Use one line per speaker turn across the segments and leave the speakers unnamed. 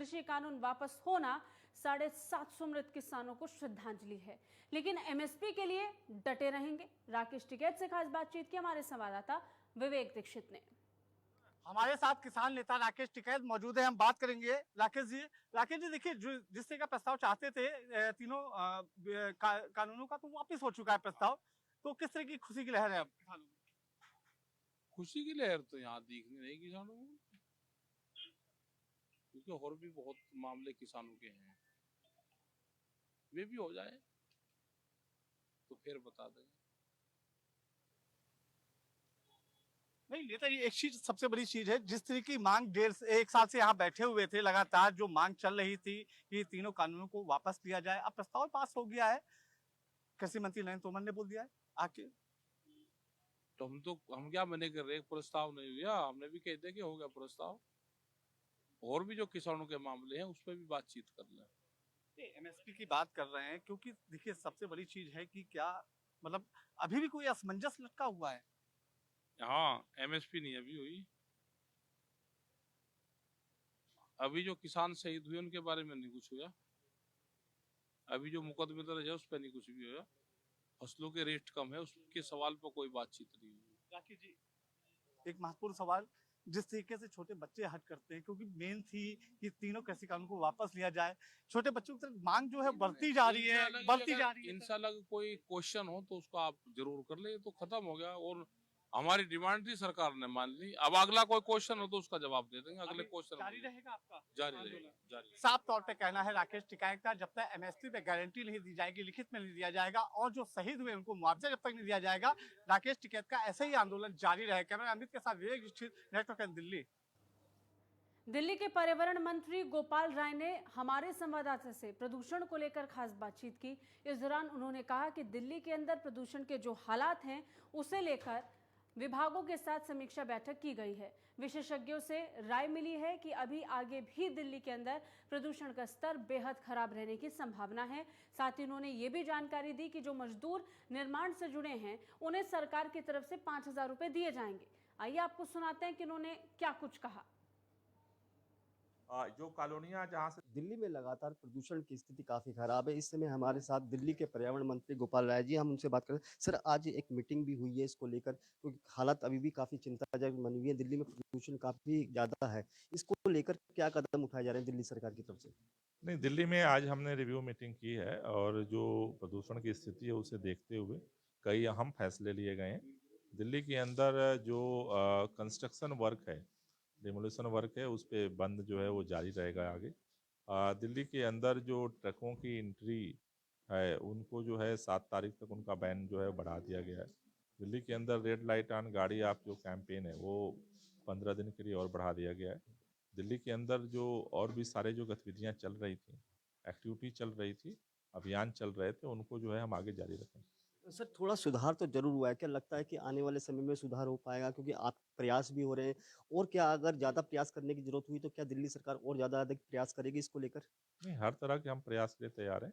कृषि कानून वापस होना 750 मृत किसानों को श्रद्धांजलि है, लेकिन एमएसपी के लिए डटे रहेंगे। राकेश टिकैत से खास बातचीत की हमारे संवाददाता विवेक दीक्षित ने।
हमारे साथ किसान नेता राकेश टिकैत मौजूद है, हम बात करेंगे राकेश जी देखिए, जिस तरह का प्रस्ताव चाहते थे तीनों कानूनों का, तो वापिस हो चुका है प्रस्ताव, तो किस तरह की खुशी की लहर है अब किसानों में?
खुशी की लहर तो यहाँ दिखने नहीं किसानों को, क्योंकि और भी बहुत मामले किसानों के हैं, वे भी हो जाए तो फिर बता देंगे।
नहीं, नेता जी, एक चीज सबसे बड़ी चीज है, जिस तरह की मांग 1 साल से यहाँ बैठे हुए थे, लगातार जो मांग चल रही थी कि तीनों कानूनों को वापस लिया जाए, अब प्रस्ताव पास हो गया है। कृषि मंत्री नरेंद्र तोमर ने बोल दिया है आके,
तो हम क्या मने कर रहे, प्रस्ताव नहीं हुआ, हमने भी कह दिया कि हो गया प्रस्ताव, और भी जो किसानों के मामले हैं उस पर भी बातचीत कर लें।
एमएसपी की बात कर रहे हैं, क्योंकि देखिए सबसे बड़ी चीज है कि क्या मतलब अभी भी कोई असमंजस लटका हुआ है।
हाँ, एमएसपी नहीं अभी हुई, अभी जो किसान शहीद हुए उनके बारे में नहीं कुछ हुआ, अभी जो मुकदमे दर्ज है उस पर नहीं कुछ भी हुआ, फसलों के रेट कम है उसके सवाल पर कोई बातचीत नहीं हुई।
राकेश जी, एक महत्वपूर्ण सवाल, जिस तरीके से छोटे बच्चे हट करते हैं, क्योंकि मेन थी कि तीनों कृषि कानून को वापस लिया जाए, छोटे बच्चों की तरफ मांग जो है बढ़ती जा रही है।
इंशाल्लाह कोई क्वेश्चन हो तो उसको आप जरूर कर ले, तो खत्म हो गया, और हमारी डिमांड थी, सरकार ने मान ली, अब अगला कोई क्वेश्चन हो तो उसका जवाब दे देंगे। अगले क्वेश्चन
जारी रहेगा आपका?
जारी रहेगा।
साफ तौर पे कहना है राकेश टिकैत का, जब तक एमएसपी पे गारंटी नहीं दी जाएगी, लिखित में नहीं दिया जाएगा, और जो शहीद हुए उनको मुआवजा जब तक नहीं दिया जाएगा, राकेश टिकैत का ऐसे ही आंदोलन जारी रहेगा। कैमरा अमित के साथ विवेक दीक्षित, नेटवर्क दिल्ली।
दिल्ली के पर्यावरण मंत्री गोपाल राय ने हमारे संवाददाता से प्रदूषण को लेकर खास बातचीत की। इस दौरान उन्होंने कहा कि दिल्ली के अंदर प्रदूषण के जो हालात हैं उसे लेकर विभागों के साथ समीक्षा बैठक की गई है। विशेषज्ञों से राय मिली है कि अभी आगे भी दिल्ली के अंदर प्रदूषण का स्तर बेहद खराब रहने की संभावना है। साथ ही उन्होंने ये भी जानकारी दी कि जो मजदूर निर्माण से जुड़े हैं उन्हें सरकार की तरफ से 5,000 रुपए दिए जाएंगे। आइए आपको सुनाते हैं कि उन्होंने क्या कुछ कहा।
जो कॉलोनियां जहां से
दिल्ली में लगातार प्रदूषण की स्थिति काफी खराब है। इस समय हमारे साथ दिल्ली के पर्यावरण मंत्री गोपाल राय जी, हम उनसे बात करें। सर, आज एक मीटिंग भी हुई है इसको लेकर, क्योंकि हालात अभी भी काफी चिंताजनक बनी हुई है, दिल्ली में प्रदूषण काफी ज्यादा है। इसको लेकर क्या कदम उठाए जा रहे हैं दिल्ली सरकार की तरफ से?
नहीं, दिल्ली में आज हमने रिव्यू मीटिंग की है, और जो प्रदूषण की स्थिति है उसे देखते हुए कई अहम फैसले लिए गए हैं। दिल्ली के अंदर जो कंस्ट्रक्शन वर्क है, डिमोलिशन वर्क है, उस पर बंद जो है वो जारी रहेगा आगे। दिल्ली के अंदर जो ट्रकों की एंट्री है उनको जो है 7 तारीख तक उनका बैन जो है बढ़ा दिया गया है। दिल्ली के अंदर रेड लाइट ऑन गाड़ी आप जो कैंपेन है वो 15 दिन के लिए और बढ़ा दिया गया है। दिल्ली के अंदर जो और भी सारे जो गतिविधियाँ चल रही थी, एक्टिविटी चल रही थी, अभियान चल रहे थे, उनको जो है हम आगे जारी रखेंगे।
सर, थोड़ा सुधार तो जरूर हुआ है, क्या लगता है कि आने वाले समय में सुधार हो पाएगा? क्योंकि आप प्रयास भी हो रहे हैं, और क्या अगर ज्यादा प्रयास करने की जरूरत हुई तो क्या दिल्ली सरकार और ज्यादा अधिक प्रयास करेगी इसको लेकर?
नहीं, हर तरह के हम प्रयास के लिए तैयार हैं,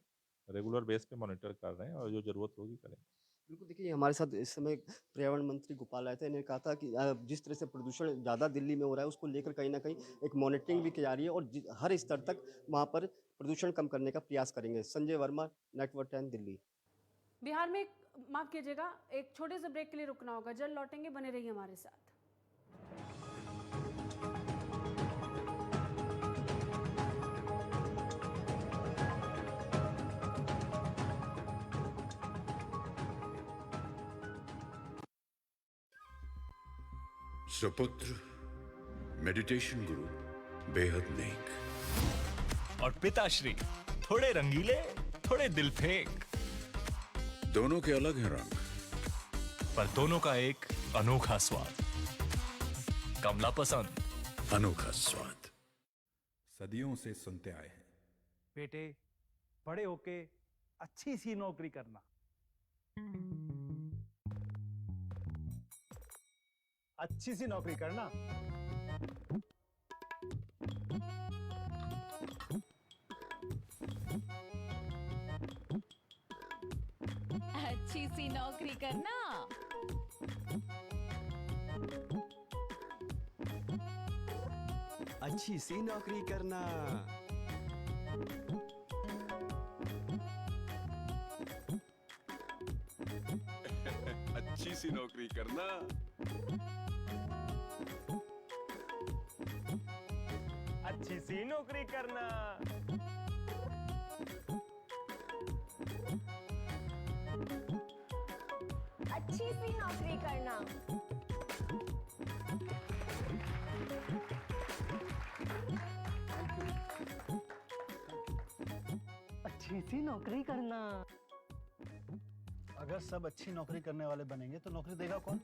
रेगुलर बेस पे मॉनिटर कर रहे हैं, और जो जरूरत होगी करेंगे।
बिल्कुल, देखिए हमारे साथ इस समय पर्यावरण मंत्री गोपाल राय थे। इन्होंने कहा था कि जिस तरह से प्रदूषण ज़्यादा दिल्ली में हो रहा है उसको लेकर कहीं ना कहीं एक मॉनिटरिंग भी की जा रही है, और हर स्तर तक वहाँ पर प्रदूषण कम करने का प्रयास करेंगे। संजय वर्मा, नेटवर्क 10 दिल्ली।
बिहार में माफ कीजिएगा, एक छोटे से ब्रेक के लिए रुकना होगा, जल्द लौटेंगे, बने रहिए हमारे साथ।
सुपुत्र मेडिटेशन गुरु बेहद नेक,
और पिताश्री थोड़े रंगीले, थोड़े दिल फेंक।
दोनों के अलग हैं रंग,
पर दोनों का एक अनोखा स्वाद। कमला पसंद,
अनोखा स्वाद।
सदियों से सुनते आए हैं,
बेटे बड़े होके अच्छी सी नौकरी करना, अच्छी सी नौकरी करना।
अच्छी सी नौकरी करना।
अच्छी सी नौकरी करना।
सी नौकरी करना।
अच्छी सी नौकरी करना।
अच्छी सी नौकरी करना।
अच्छी सी नौकरी करना। अगर सब अच्छी नौकरी करने वाले बनेंगे तो नौकरी देगा कौन?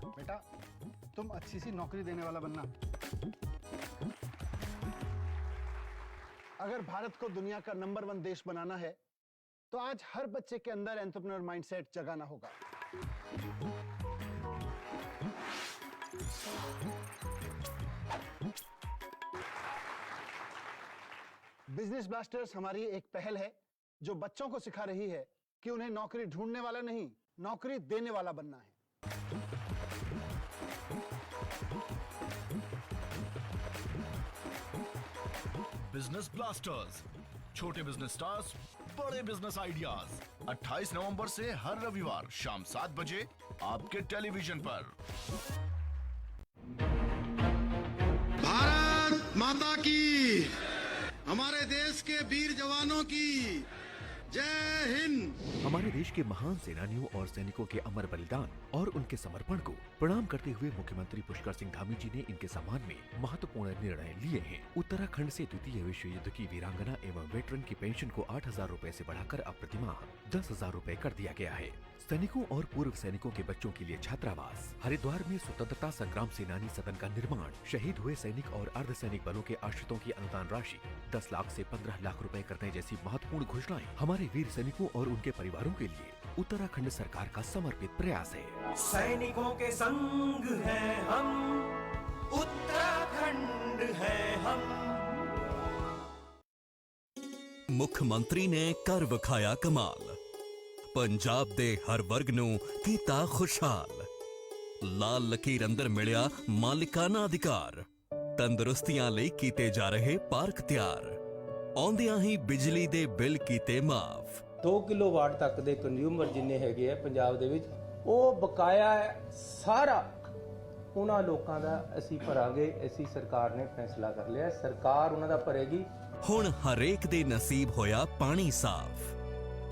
बेटा, तुम अच्छी सी नौकरी देने वाला बनना। अगर भारत को दुनिया का नंबर 1 देश बनाना है तो आज हर बच्चे के अंदर एंटरप्रेन्योर माइंडसेट जगाना होगा। बिजनेस ब्लास्टर्स हमारी एक पहल है जो बच्चों को सिखा रही है कि उन्हें नौकरी ढूंढने वाला नहीं, नौकरी देने वाला बनना है।
बिजनेस ब्लास्टर्स, छोटे बिजनेस स्टार्स, बड़े बिजनेस आइडियाज। 28 नवंबर से हर रविवार शाम 7 बजे आपके टेलीविजन पर।
भारत माता की, हमारे देश के वीर जवानों की जय हिंद।
हमारे देश के महान सेनानियों और सैनिकों के अमर बलिदान और उनके समर्पण को प्रणाम करते हुए मुख्यमंत्री पुष्कर सिंह धामी जी ने इनके सम्मान में महत्वपूर्ण निर्णय लिए हैं। उत्तराखंड से द्वितीय विश्व युद्ध की वीरांगना एवं वेटरन की पेंशन को 8,000 रूपए से बढ़ाकर अब प्रतिमाह 10,000 रूपए कर दिया गया है। सैनिकों और पूर्व सैनिकों के बच्चों के लिए छात्रावास। हरिद्वार में स्वतंत्रता संग्राम सेनानी सदन का निर्माण। शहीद हुए सैनिक और अर्धसैनिक बलों के आश्रितों की अनुदान राशि 10 लाख से 15 लाख रुपए करने जैसी महत्वपूर्ण घोषणाएं हमारे वीर सैनिकों और उनके परिवारों के लिए उत्तराखंड सरकार का समर्पित प्रयास है।
सैनिकों के संग हैं हम, उत्तराखंड है हम।
मुख्यमंत्री ने कर विखाया कमाल, पंजाब दे हर वर्ग नूं कीता खुशहाल। लाल लकीर अंदर मिलिया मालिकाना अधिकार, तंदुरुस्तियां लई कीते जा रहे पार्क तैयार। आउंदियां ही बिजली दे बिल कीते माफ।
2 किलोवाट तक ਦੇ ਕੰਜ਼ਿਊਮਰ ਜਿੰਨੇ ਹੈਗੇ ਆ ਪੰਜਾਬ ਦੇ ਵਿੱਚ ਉਹ ਬਕਾਇਆ ਸਾਰਾ ਉਹਨਾਂ ਲੋਕਾਂ ਦਾ ਅਸੀਂ ਭਰਾਂਗੇ। ਅਸੀਂ ਸਰਕਾਰ ਨੇ ਫੈਸਲਾ ਕਰ ਲਿਆ, ਸਰਕਾਰ ਉਹਨਾਂ ਦਾ ਭਰੇਗੀ।
ਹੁਣ ਹਰੇਕ ਦੇ ਨਸੀਬ ਹੋਇਆ ਪਾਣੀ ਸਾਫ਼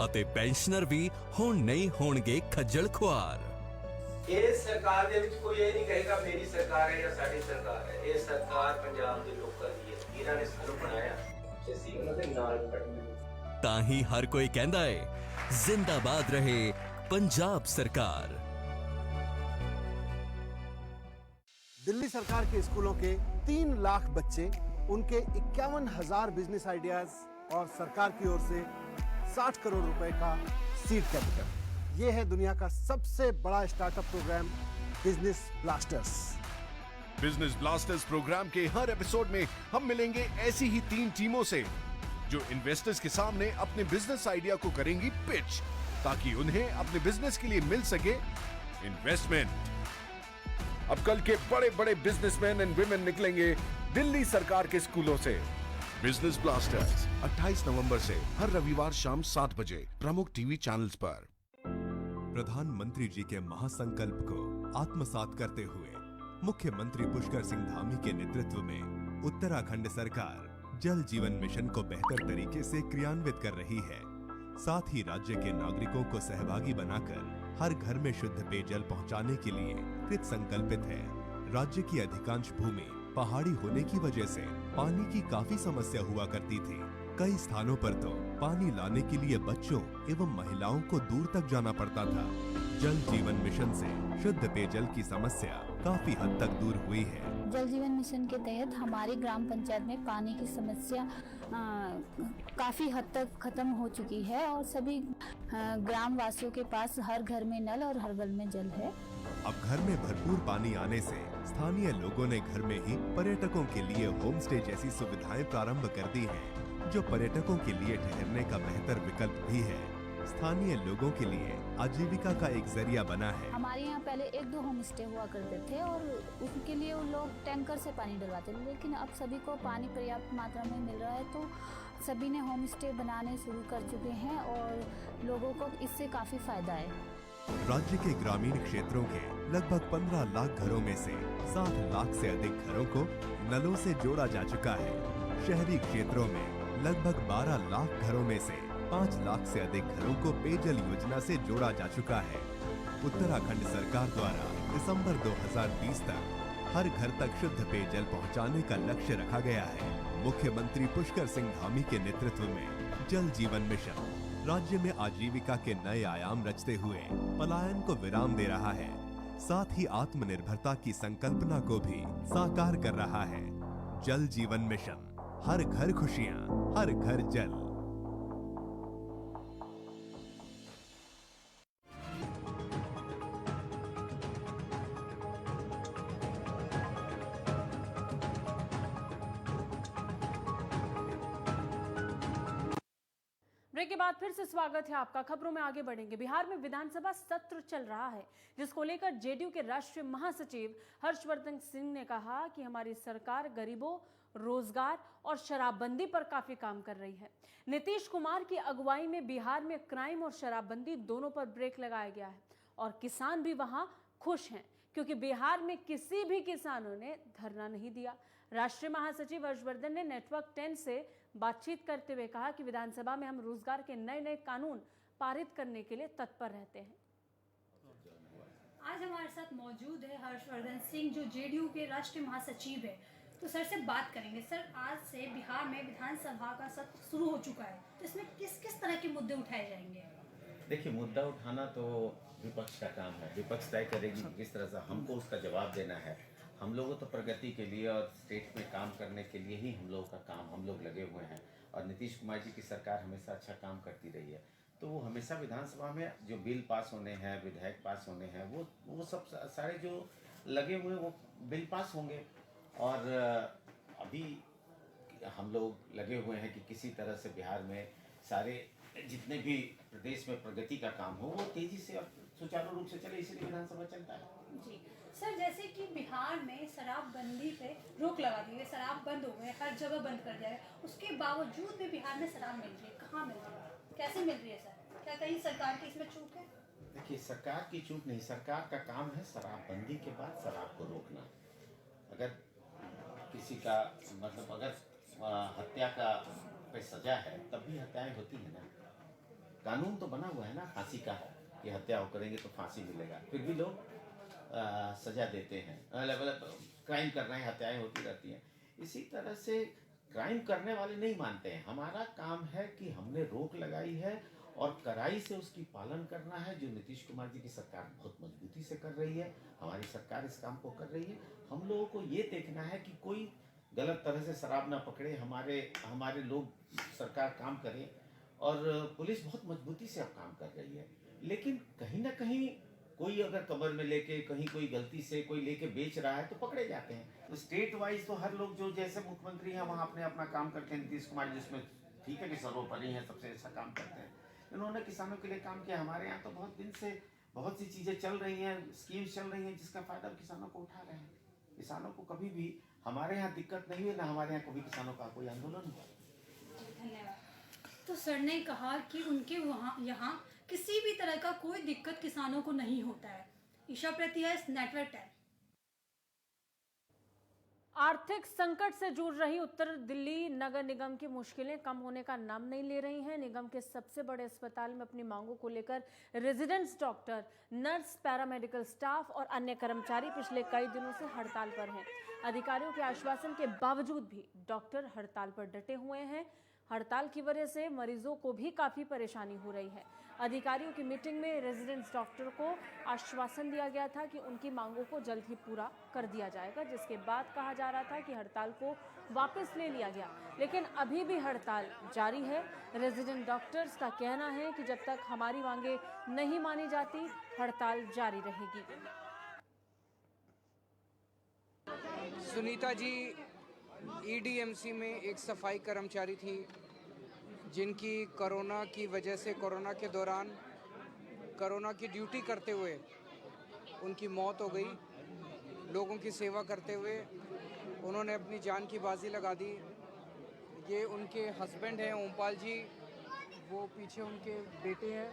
ਅਤੇ ਪੈਨਸ਼ਨਰ ਵੀ ਹੁਣ ਨਹੀਂ ਹੋਣਗੇ ਖੱਜਲ ਖੁਆਰ।
ਇਸ ਸਰਕਾਰ ਦੇ ਵਿੱਚ ਕੋਈ ਇਹ ਨਹੀਂ ਕਹੇਗਾ ਮੇਰੀ ਸਰਕਾਰ ਹੈ ਜਾਂ ਸਾਡੀ ਸਰਕਾਰ ਹੈ। ਇਹ ਸਰਕਾਰ ਪੰਜਾਬ ਦੇ ਲੋਕਾਂ ਦੀ ਹੈ, ਇਹਨਾਂ ਨੇ ਸਾਨੂੰ ਬਣਾਇਆ, ਅਸੀਂ ਉਹਨਾਂ ਦੇ ਨਾਲ ਖੜਨਾ।
ਤਾਂ ਹੀ ਹਰ ਕੋਈ ਕਹਿੰਦਾ ਹੈ ਜ਼ਿੰਦਾਬਾਦ ਰਹੇ पंजाब सरकार।
दिल्ली सरकार के स्कूलों के 3 लाख बच्चे, उनके 51,000 बिजनेस आइडियाज और सरकार की ओर से 60 करोड़ रुपए का सीड कैपिटल। ये है दुनिया का सबसे बड़ा startup programme business blasters.
Business blasters programme के हर एपिसोड में हम मिलेंगे ऐसी ही 3 टीमों से जो इन्वेस्टर्स के सामने अपने बिजनेस आइडिया को करेंगी पिच, ताकि उन्हें अपने बिजनेस के लिए मिल सके इन्वेस्टमेंट। अब कल के बड़े बड़े बिजनेसमैन एंड विमेन निकलेंगे दिल्ली सरकार के स्कूलों से। बिजनेस ब्लास्टर्स 28 नवंबर से हर रविवार शाम 7 बजे प्रमुख टीवी चैनल्स पर।
प्रधानमंत्री जी के महासंकल्प को आत्मसात करते हुए मुख्यमंत्री पुष्कर सिंह धामी के नेतृत्व में उत्तराखंड सरकार जल जीवन मिशन को बेहतर तरीके से क्रियान्वित कर रही है। साथ ही राज्य के नागरिकों को सहभागी बनाकर हर घर में शुद्ध पेयजल पहुंचाने के लिए कृत संकल्पित है। राज्य की अधिकांश भूमि पहाड़ी होने की वजह से पानी की काफी समस्या हुआ करती थी। कई स्थानों पर तो पानी लाने के लिए बच्चों एवं महिलाओं को दूर तक जाना पड़ता था। जल जीवन मिशन से शुद्ध पेयजल की समस्या काफी हद तक दूर हुई है।
जल जीवन मिशन के तहत हमारे ग्राम पंचायत में पानी की समस्या काफी हद तक खत्म हो चुकी है और सभी ग्राम वासियों के पास हर घर में नल और हर घर में जल है।
अब घर में भरपूर पानी आने से स्थानीय लोगों ने घर में ही पर्यटकों के लिए होम स्टे जैसी सुविधाएं प्रारंभ कर दी हैं, जो पर्यटकों के लिए ठहरने का बेहतर विकल्प भी है। स्थानीय लोगों के लिए आजीविका का एक जरिया बना है।
हमारे यहाँ पे पहले 1-2 होम स्टे हुआ करते थे और उनके लिए उन लोग टैंकर से पानी डलवाते थे, लेकिन अब सभी को पानी पर्याप्त मात्रा में मिल रहा है तो सभी ने होम स्टे बनाने शुरू कर चुके हैं और लोगों को इससे काफ़ी फ़ायदा है।
राज्य के ग्रामीण क्षेत्रों के लगभग 15 लाख घरों में से 7 लाख से अधिक घरों को नलों से जोड़ा जा चुका है। शहरी क्षेत्रों में लगभग 12 लाख घरों में से 5 लाख से अधिक घरों को पेयजल योजना से जोड़ा जा चुका है। उत्तराखंड सरकार द्वारा दिसंबर 2020 तक हर घर तक शुद्ध पेयजल पहुंचाने का लक्ष्य रखा गया है। मुख्यमंत्री पुष्कर सिंह धामी के नेतृत्व में जल जीवन मिशन राज्य में आजीविका के नए आयाम रचते हुए पलायन को विराम दे रहा है, साथ ही आत्मनिर्भरता की संकल्पना को भी साकार कर रहा है। जल जीवन मिशन, हर घर खुशियां, हर घर जल।
ब्रेक के बाद फिर से स्वागत है आपका। खबरों में आगे बढ़ेंगे। बिहार में विधानसभा सत्र चल रहा है, जिसको लेकर जेडीयू के राष्ट्रीय महासचिव हर्षवर्धन सिंह ने कहा कि हमारी सरकार गरीबों, रोजगार और शराबबंदी पर काफी काम कर रही है। नीतीश कुमार की अगुवाई में बिहार में क्राइम और शराबबंदी दोनों पर ब्रेक लगाया गया है और किसान भी वहां खुश हैं, क्योंकि बिहार में किसी भी किसानों ने धरना नहीं दिया। राष्ट्रीय महासचिव हर्षवर्धन ने नेटवर्क 10 से बातचीत करते हुए कहा कि विधानसभा में हम रोजगार के नए नए कानून पारित करने के लिए तत्पर रहते हैं।
आज हमारे साथ मौजूद है हर्षवर्धन सिंह, जो जेडीयू के राष्ट्रीय महासचिव है। तो सर से बात करेंगे। सर, आज से बिहार में विधानसभा का सत्र शुरू हो चुका है, तो इसमें किस किस तरह के मुद्दे उठाए जाएंगे?
देखिए, मुद्दा उठाना तो विपक्ष का काम है। विपक्ष तय करेगी कि किस तरह से हमको उसका जवाब देना है। हम लोगों तो प्रगति के लिए और स्टेट में काम करने के लिए ही हम लोगों का काम, हम लोग लगे हुए हैं। और नीतीश कुमार जी की सरकार हमेशा अच्छा काम करती रही है, तो वो हमेशा विधानसभा में जो बिल पास होने हैं, विधेयक पास होने हैं, वो सब सारे जो लगे हुए वो बिल पास होंगे। और अभी हम लोग लगे हुए हैं कि किसी तरह से बिहार में सारे जितने भी प्रदेश में प्रगति का काम हो वो तेजी से और सुचारू रूप से चले, इसीलिए विधानसभा चलता है।
जी सर, जैसे कि बिहार में शराबबंदी पे रोक लगा दी है, शराब बंद हो गए, हर जगह बंद कर दिया है, उसके बावजूद भी बिहार में शराब मिल रही है। कहाँ मिल रही है, कैसे मिल रही है सर? क्या कहीं सरकार की इसमें चूक है?
देखिए, सरकार की चूक नहीं, सरकार का काम है शराबबंदी के बाद शराब को रोकना। अगर किसी का मतलब अगर हत्या का पे सजा है तब भी हत्याएं होती है ना। कानून तो बना हुआ है ना फांसी का, कि हत्या हो करेंगे तो फांसी मिलेगा, फिर भी लोग सजा देते हैं। क्राइम कर रहे हैं, हत्याएं होती रहती हैं। इसी तरह से क्राइम करने वाले नहीं मानते हैं। हमारा काम है कि हमने रोक लगाई है और कड़ाई से उसकी पालन करना है, जो नीतीश कुमार जी की सरकार बहुत मजबूती से कर रही है। हमारी सरकार इस काम को कर रही है। हम लोगों को ये देखना है कि कोई गलत तरह से शराब ना पकड़े, हमारे लोग सरकार काम करें। और पुलिस बहुत मजबूती से अब काम कर रही है, लेकिन कहीं ना कहीं कोई अगर कमर में लेके कहीं कोई गलती से कोई लेके बेच रहा है तो पकड़े जाते हैं। तो स्टेट वाइज तो हर लोग जो जैसे मुख्यमंत्री हैं वहाँ अपने अपना काम करते हैं। नीतीश कुमार जिसमें ठीक है कि सर्वोपरि हैं, सबसे अच्छा काम करते हैं। इन्होंने किसानों के लिए काम किया। हमारे यहाँ तो बहुत दिन से बहुत सी चीज़ें चल रही हैं, स्कीम्स चल रही हैं, जिसका फायदा किसानों को उठा रहे हैं। किसानों को कभी भी हमारे यहाँ दिक्कत नहीं हुई, ना हमारे यहाँ कभी किसानों का कोई आंदोलन हुआ।
धन्यवाद। तो सर ने कहा कि उनके यहाँ किसी भी तरह का कोई दिक्कत किसानों को नहीं होता है। ईशा प्रतियास, नेटवर्क 10।
आर्थिक संकट से जूझ रही उत्तर दिल्ली नगर निगम की मुश्किलें कम होने का नाम नहीं ले रही हैं। निगम के सबसे बड़े अस्पताल में अपनी मांगों को लेकर residents doctor, nurse, paramedical staff और अन्य कर्मचारी पिछले कई दिनों से हड़ताल पर हैं। अधिकारियों के आश्वासन के बावजूद भी डॉक्टर हड़ताल पर डटे हुए हैं। हड़ताल की वजह से मरीजों को भी काफ़ी परेशानी हो रही है। अधिकारियों की मीटिंग में रेजिडेंट्स डॉक्टर को आश्वासन दिया गया था कि उनकी मांगों को जल्द ही पूरा कर दिया जाएगा, जिसके बाद कहा जा रहा था कि हड़ताल को वापस ले लिया गया, लेकिन अभी भी हड़ताल जारी है। रेजिडेंट डॉक्टर्स का कहना है कि जब तक हमारी मांगें नहीं मानी जाती, हड़ताल जारी रहेगी।
सुनीता जी ईडीएमसी में एक सफाई कर्मचारी थी, जिनकी कोरोना की वजह से कोरोना के दौरान कोरोना की ड्यूटी करते हुए उनकी मौत हो गई। लोगों की सेवा करते हुए उन्होंने अपनी जान की बाजी लगा दी। ये उनके हस्बैंड हैं ओमपाल जी, वो पीछे उनके बेटे हैं।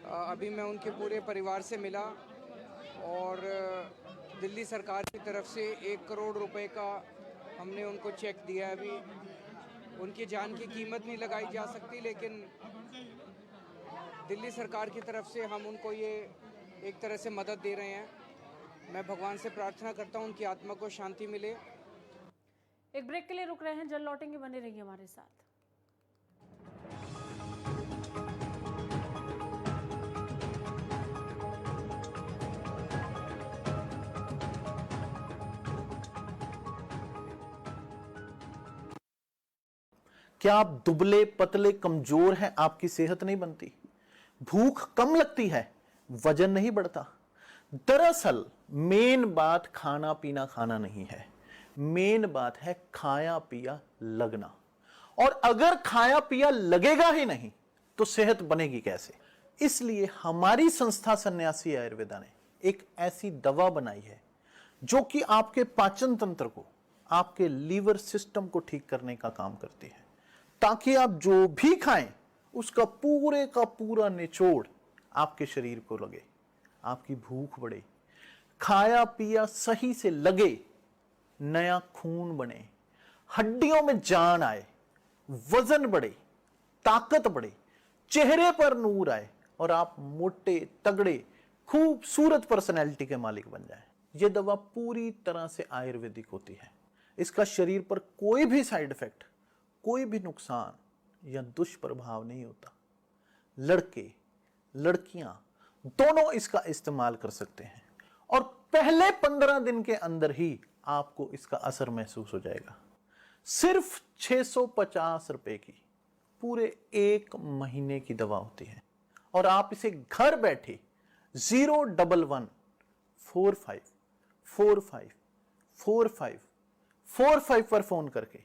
अभी मैं उनके पूरे परिवार से मिला और दिल्ली सरकार की तरफ से 1 करोड़ रुपए का हमने उनको चेक दिया है। अभी उनकी जान की कीमत नहीं लगाई जा सकती, लेकिन दिल्ली सरकार की तरफ से हम उनको ये एक तरह से मदद दे रहे हैं। मैं भगवान से प्रार्थना करता हूँ उनकी आत्मा को शांति मिले।
एक ब्रेक के लिए रुक रहे हैं, जल्द लौटेंगे, बने रहिए हमारे साथ।
क्या आप दुबले पतले कमजोर हैं? आपकी सेहत नहीं बनती, भूख कम लगती है, वजन नहीं बढ़ता। दरअसल मेन बात खाना पीना खाना नहीं है, मेन बात है खाया पिया लगना। और अगर खाया पिया लगेगा ही नहीं तो सेहत बनेगी कैसे? इसलिए हमारी संस्था सन्यासी आयुर्वेदा ने एक ऐसी दवा बनाई है जो कि आपके पाचन तंत्र को, आपके लीवर सिस्टम को ठीक करने का काम करती है, ताकि आप जो भी खाएं उसका पूरे का पूरा निचोड़ आपके शरीर को लगे, आपकी भूख बढ़े, खाया पिया सही से लगे, नया खून बने, हड्डियों में जान आए, वजन बढ़े, ताकत बढ़े, चेहरे पर नूर आए और आप मोटे तगड़े खूबसूरत पर्सनैलिटी के मालिक बन जाएं। यह दवा पूरी तरह से आयुर्वेदिक होती है। इसका शरीर पर कोई भी साइड इफेक्ट, कोई भी नुकसान या दुष्प्रभाव नहीं होता। लड़के लड़कियां दोनों इसका इस्तेमाल कर सकते हैं और पहले 15 दिन के अंदर ही आपको इसका असर महसूस हो जाएगा। सिर्फ 650 रुपए की पूरे 1 महीने की दवा होती है और आप इसे घर बैठे 01145454545 पर फोन करके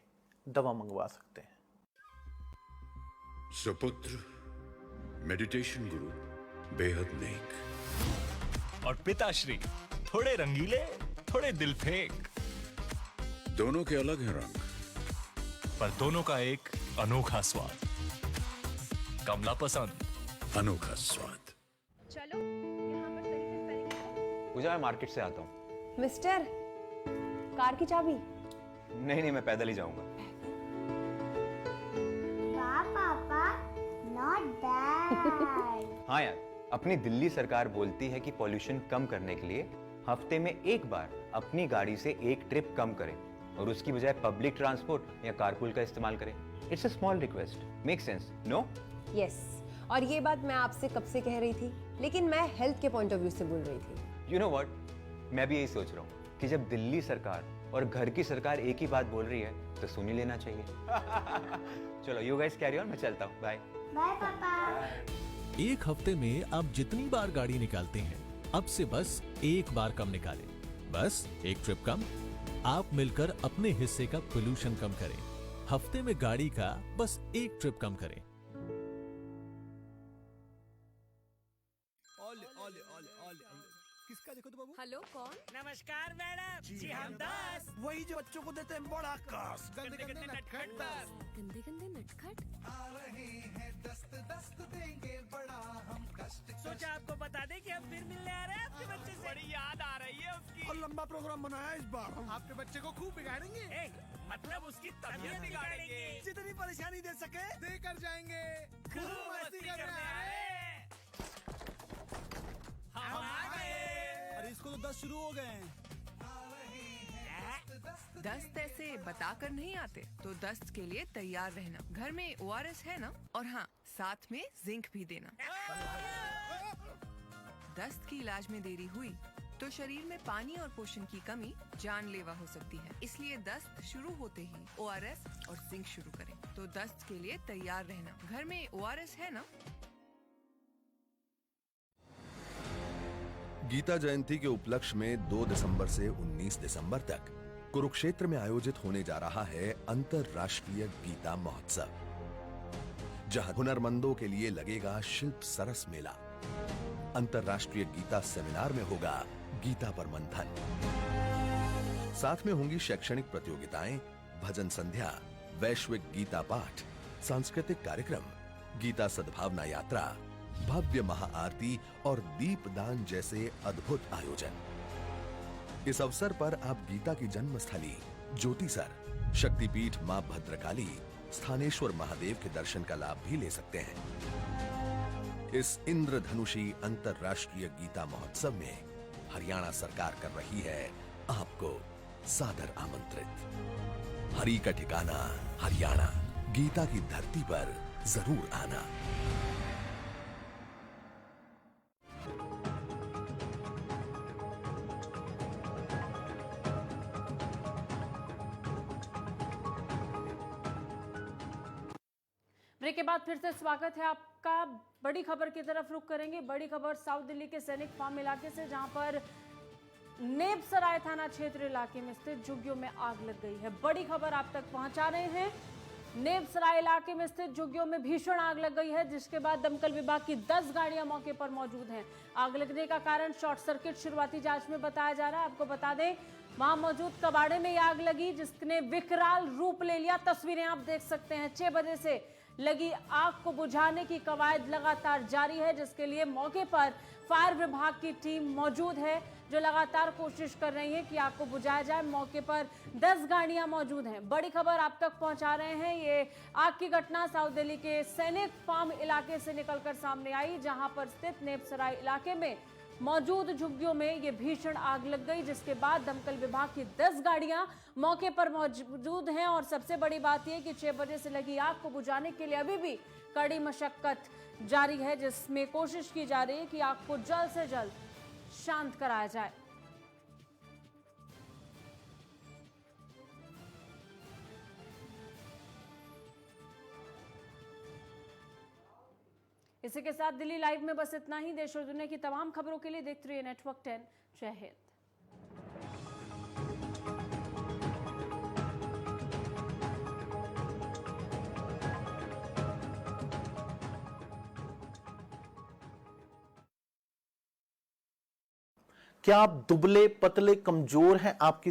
दवा मंगवा सकते हैं।
सुपुत्र मेडिटेशन गुरु बेहद नेक
और पिताश्री थोड़े रंगीले, थोड़े दिलफेक।
दोनों के अलग हैं रंग,
पर दोनों का एक अनोखा स्वाद। कमला पसंद,
अनोखा स्वाद।
चलो यहाँ पर तरीके से
पूजा, मैं मार्केट से आता हूँ।
मिस्टर, कार की चाबी?
नहीं, मैं पैदल ही जाऊंगा।
पापा, not bad।
हाँ यार, अपनी दिल्ली सरकार बोलती है कि पॉल्यूशन कम करने के लिए हफ्ते में एक बार अपनी गाड़ी से एक ट्रिप कम करें और उसकी बजाय पब्लिक ट्रांसपोर्ट या कारपूल का इस्तेमाल करें। It's a small request, make sense, no?
Yes, और ये बात मैं आपसे कब से कह रही थी, लेकिन मैं हेल्थ के पॉइंट ऑफ व्यू से बोल रही थी।
यू नो व्हाट, मैं भी यही सोच रहा हूँ कि जब दिल्ली सरकार और घर की सरकार एक ही बात बोल रही है तो सुन ही लेना चाहिए। चलो यू गाइस कैरी ऑन, मैं चलता हूँ, बाय।
बाय पापा।
एक हफ्ते में आप जितनी बार गाड़ी निकालते हैं, अब से बस एक बार कम निकालें। बस एक ट्रिप कम, आप मिलकर अपने हिस्से का पोल्यूशन कम करें। हफ्ते में गाड़ी का बस एक ट्रिप कम करें।
किसका देखो तो बाबू?
हेलो, कौन?
नमस्कार मैडम जी, हम 10।
वही जो बच्चों को देते हैं बड़ा काश। गंदे गंदे नटखट 10।
गंदे गंदे नटखट
आ रहे हैं दस्त दस्त देंगे बड़ा हम कष्ट। सोचा आपको बता दें कि हम फिर मिलने आ रहे हैं आपके बच्चे से। बड़ी याद आ रही है उसकी।
और लंबा प्रोग्राम बनाया इस बार। हम आपके बच्चे को खूब बिगाड़ेंगे।
मतलब उसकी तबीयत बिगाड़ेंगे।
जितनी परेशानी दे सके देकर जाएंगे।
खूब मस्ती करने आए। हम आ गए।
अरे इसको तो 10 शुरू हो गए हैं।
दस्त ऐसे बताकर नहीं आते, तो दस्त के लिए तैयार रहना। घर में ORS है ना, और हाँ, साथ में जिंक भी देना। दस्त की इलाज में देरी हुई तो शरीर में पानी और पोषण की कमी जानलेवा हो सकती है। इसलिए दस्त शुरू होते ही ORS और जिंक शुरू करें। तो दस्त के लिए तैयार रहना। घर में ORS है ना।
गीता जयंती के उपलक्ष्य में 2 दिसंबर से 19 दिसंबर तक कुरुक्षेत्र में आयोजित होने जा रहा है अंतरराष्ट्रीय गीता महोत्सव, जहां हुनरमंदों के लिए लगेगा शिल्प सरस मेला।
अंतर्राष्ट्रीय गीता सेमिनार में होगा गीता पर मंथन। साथ में होंगी शैक्षणिक प्रतियोगिताएं, भजन संध्या, वैश्विक गीता पाठ, सांस्कृतिक कार्यक्रम, गीता सद्भावना यात्रा, भव्य महाआरती और दीपदान जैसे अद्भुत आयोजन। इस अवसर पर आप गीता की जन्मस्थली ज्योतिसर, शक्तिपीठ मां भद्रकाली, स्थानेश्वर महादेव के दर्शन का लाभ भी ले सकते हैं। इस इंद्रधनुषी अंतर्राष्ट्रीय गीता महोत्सव में हरियाणा सरकार कर रही है आपको सादर आमंत्रित। हरि का ठिकाना हरियाणा, गीता की धरती पर जरूर आना।
ब्रेक के बाद फिर से स्वागत है आपका। बड़ी खबर की तरफ रुख करेंगे। बड़ी खबर साउथ दिल्ली के सैनिक फार्म इलाके से, जहां पर नेबसराय थाना क्षेत्र इलाके में स्थित झुग्गियों में आग लग गई है। बड़ी खबर आप तक पहुंचा रहे हैं। नेबसराय इलाके में स्थित झुग्गियों में भीषण आग लग गई है, जिसके बाद दमकल विभाग की 10 गाड़ियां मौके पर मौजूद हैं। आग लगने का कारण शॉर्ट सर्किट शुरुआती जांच में बताया जा रहा है। आपको बता दें, वहां मौजूद कबाड़े में आग लगी, जिसने विकराल रूप ले लिया। तस्वीरें आप देख सकते हैं। 6 बजे से लगी आग को बुझाने की कवायद लगातार जारी है, जिसके लिए मौके पर फायर विभाग की टीम मौजूद है, जो लगातार कोशिश कर रही है कि आग को बुझाया जाए। मौके पर 10 गाड़ियां मौजूद हैं। बड़ी खबर आप तक पहुंचा रहे हैं। ये आग की घटना साउथ दिल्ली के सैनिक फार्म इलाके से निकलकर सामने आई, जहां पर स्थित नेबसराय इलाके में मौजूद झुग्गियों में ये भीषण आग लग गई, जिसके बाद दमकल विभाग की 10 गाड़ियां मौके पर मौजूद हैं। और सबसे बड़ी बात यह कि 6 बजे से लगी आग को बुझाने के लिए अभी भी कड़ी मशक्कत जारी है, जिसमें कोशिश की जा रही है कि आग को जल्द से जल्द शांत कराया जाए। इसी के साथ दिल्ली लाइव में बस इतना ही। देश और दुनिया की तमाम खबरों के लिए देखते रहिए नेटवर्क 10। जय हिंद।
क्या आप दुबले पतले कमजोर हैं? आपकी